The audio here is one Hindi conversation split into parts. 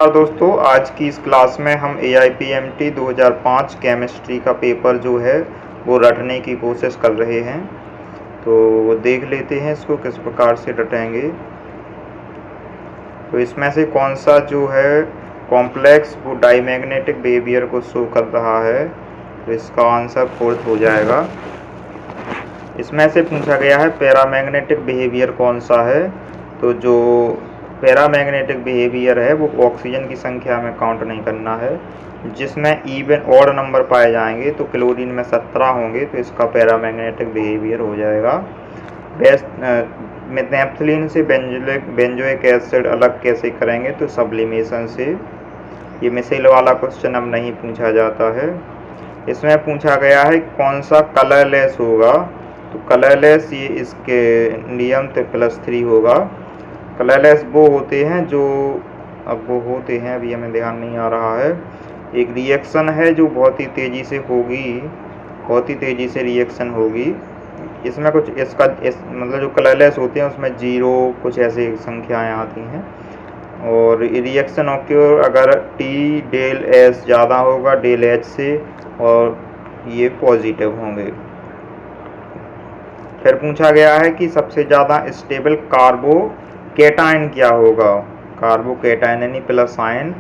और दोस्तों, आज की इस क्लास में हम AIPMT 2005 केमिस्ट्री का पेपर जो है वो रटने की कोशिश कर रहे हैं। तो वो देख लेते हैं इसको किस प्रकार से रटेंगे। तो इसमें से कौन सा जो है कॉम्प्लेक्स वो डाईमैग्नेटिक बिहेवियर को शो कर रहा है, तो इसका आंसर फोर्थ हो जाएगा। इसमें से पूछा गया है पैरामैग्नेटिक बिहेवियर कौन सा है। तो जो पैरामैग्नेटिक बिहेवियर है वो ऑक्सीजन की संख्या में काउंट नहीं करना है। जिसमें इवन ऑड नंबर पाए जाएंगे तो क्लोरीन में 17 होंगे, तो इसका पैरामैग्नेटिक बिहेवियर हो जाएगा। नेप्थलीन से बेंजोइक एसिड अलग कैसे करेंगे, तो सब्लिमेशन से। ये मिसाइल वाला क्वेश्चन अब नहीं पूछा जाता है। इसमें पूछा गया है कौन सा कलरलेस होगा, तो कलरलेस ये इसके नियम तो +3 होगा। कलरलेस वो होते हैं जो अभी हमें ध्यान नहीं आ रहा है। एक रिएक्शन है जो बहुत ही तेज़ी से रिएक्शन होगी। इसमें कुछ मतलब जो कलरलेस होते हैं उसमें 0 कुछ ऐसे संख्याएं आती हैं। और रिएक्शन ऑक्योर अगर T डेल S ज़्यादा होगा डेल H से, और ये पॉजिटिव होंगे। फिर पूछा गया है कि सबसे ज़्यादा स्टेबल कार्बोकैटायन क्या होगा, कार्बोकैटायन यानी प्लस आयन।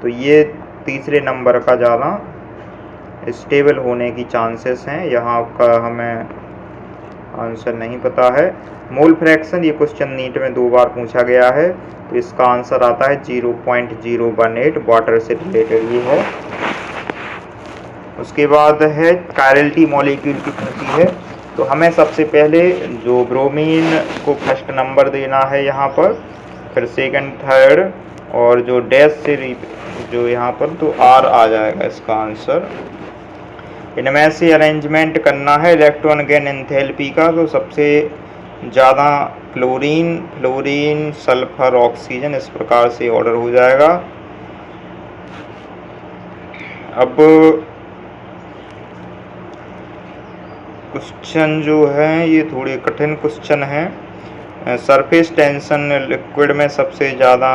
तो ये तीसरे नंबर का ज़्यादा स्टेबल होने की चांसेस हैं। यहाँ का हमें आंसर नहीं पता है। मोल फ्रैक्शन ये क्वेश्चन नीट में 2 बार पूछा गया है, तो इसका आंसर आता है 0.018, वाटर से रिलेटेड ये है। उसके बाद है कायरलिटी मॉलिक्यूल की पूछी है। तो हमें सबसे पहले जो ब्रोमीन को फर्स्ट नंबर देना है यहाँ पर, फिर सेकंड थर्ड, और जो डैश से जो यहाँ पर तो R आ जाएगा इसका आंसर। इनमें से अरेंजमेंट करना है इलेक्ट्रॉन गेन एंथैल्पी का। तो सबसे ज़्यादा फ्लोरीन सल्फर ऑक्सीजन, इस प्रकार से ऑर्डर हो जाएगा। अब क्वेश्चन जो है ये थोड़े कठिन क्वेश्चन हैं। सरफेस टेंशन लिक्विड में सबसे ज़्यादा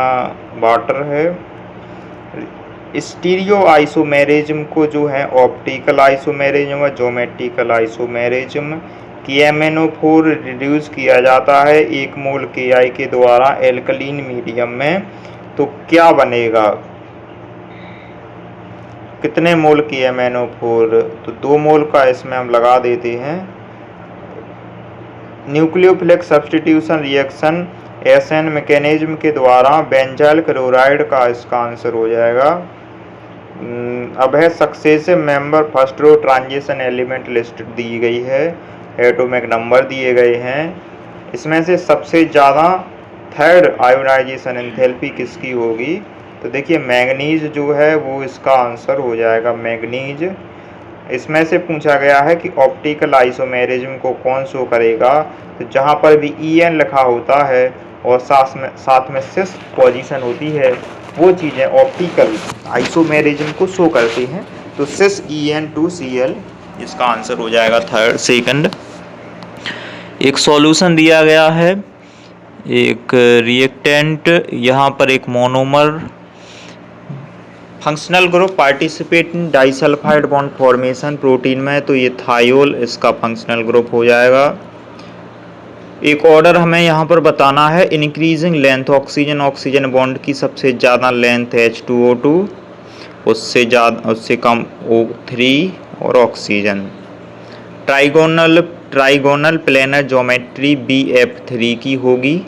वाटर है। स्टीरियो आइसोमेरिज्म को जो है ऑप्टिकल आइसोमेरिज्म व ज्योमेट्रिकल आइसोमेरिज्म की MnO4 रिड्यूस किया जाता है 1 मोल Ki के द्वारा एल्कलीन मीडियम में, तो क्या बनेगा, कितने मोल की MnO4, तो 2 मोल का इसमें हम लगा देते हैं। Nucleophilic substitution reaction SN mechanism के द्वारा बेंजाइल क्लोराइड का इसका आंसर हो जाएगा। अब है successive member first row transition element list दी गई है, एटॉमिक नंबर दिए गए हैं। इसमें से सबसे ज़्यादा थर्ड आयोनाइजेशन एंथैल्पी किसकी होगी, तो देखिए मैंगनीज जो है वो इसका आंसर हो जाएगा, मैंगनीज। इसमें से पूछा गया है कि ऑप्टिकल आइसोमेरिज्म को कौन शो करेगा, तो जहाँ पर भी En लिखा होता है और साथ में सिस पोजीशन होती है, वो चीज़ें ऑप्टिकल आइसोमेरिज्म को शो करती हैं। तो सिस En2Cl इसका आंसर हो जाएगा सेकंड। एक सॉल्यूशन दिया गया है, एक रिएक्टेंट, यहाँ पर एक monomer, functional group participate in disulphide bond formation protein में, तो ये थायोल इसका फंक्शनल ग्रुप हो जाएगा। एक ऑर्डर हमें यहाँ पर बताना है, इंक्रीजिंग लेंथ ऑक्सीजन बॉन्ड की सबसे ज़्यादा लेंथ H2O2, उससे कम O3 और oxygen. Trigonal planar geometry BF3 की होगी,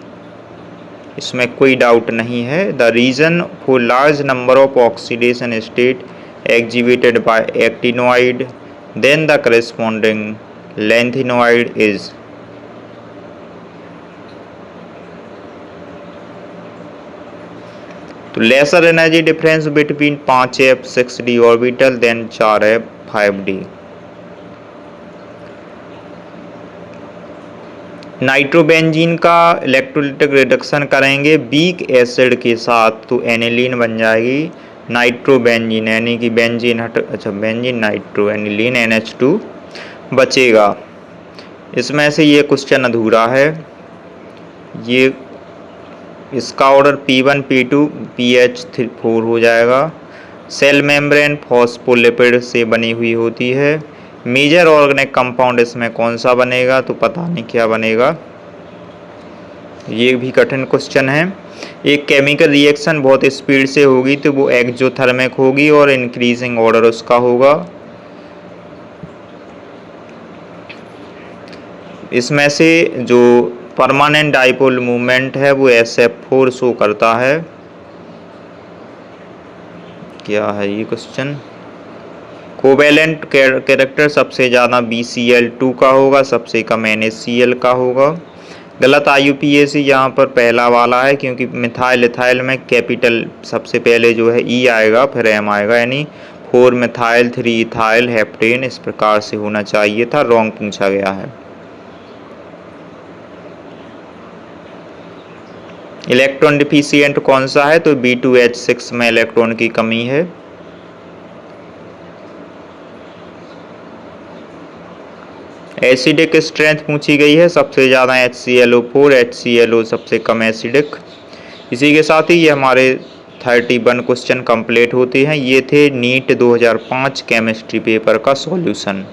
इसमें कोई डाउट नहीं है। The reason for large number of oxidation state exhibited by actinoid than the corresponding lanthanoid is, तो lesser energy difference between 5f 6d orbital than 4f 5d। Nitrobenzene का इलेक्ट्रोलिटिक रिडक्शन करेंगे वीक एसिड के साथ, तो एनिलीन बन जाएगी नाइट्रोबेंजीन, यानी कि benzene benzene nitro, aniline NH2 बचेगा। इसमें से ये क्वेश्चन अधूरा है, ये इसका ऑर्डर P1 P2 PH4 हो जाएगा। सेल मेम्ब्रेन फॉस्फोलिपिड से बनी हुई होती है। मेजर ऑर्गेनिक कंपाउंड इसमें कौन सा बनेगा, तो पता नहीं क्या बनेगा, ये भी कठिन क्वेश्चन है। एक केमिकल रिएक्शन बहुत स्पीड से होगी तो वो एक्सोथर्मिक होगी और इंक्रीजिंग ऑर्डर उसका होगा। इसमें से जो परमानेंट डाइपोल मूवमेंट है वो SF4 शो करता है। क्या है ये क्वेश्चन। कोवेलेंट कैरेक्टर सबसे ज़्यादा BCl2 का होगा, सबसे कम NaCl का होगा। गलत IUPAC यहाँ पर पहला वाला है, क्योंकि मिथाइल इथाइल में कैपिटल सबसे पहले जो है E आएगा फिर M आएगा, यानी 4 मिथाइल 3 इथाइल हेप्टेन इस प्रकार से होना चाहिए था, रॉन्ग पूछा गया है। इलेक्ट्रॉन डिफिशियंट कौन सा है, तो B2H6 में इलेक्ट्रॉन की कमी है। एसिडिक स्ट्रेंथ पूछी गई है, सबसे ज़्यादा HClO4, HClO सबसे कम एसिडिक। इसी के साथ ही ये हमारे 31 क्वेश्चन कंप्लीट होते हैं। ये थे नीट 2005 केमिस्ट्री पेपर का सॉल्यूशन।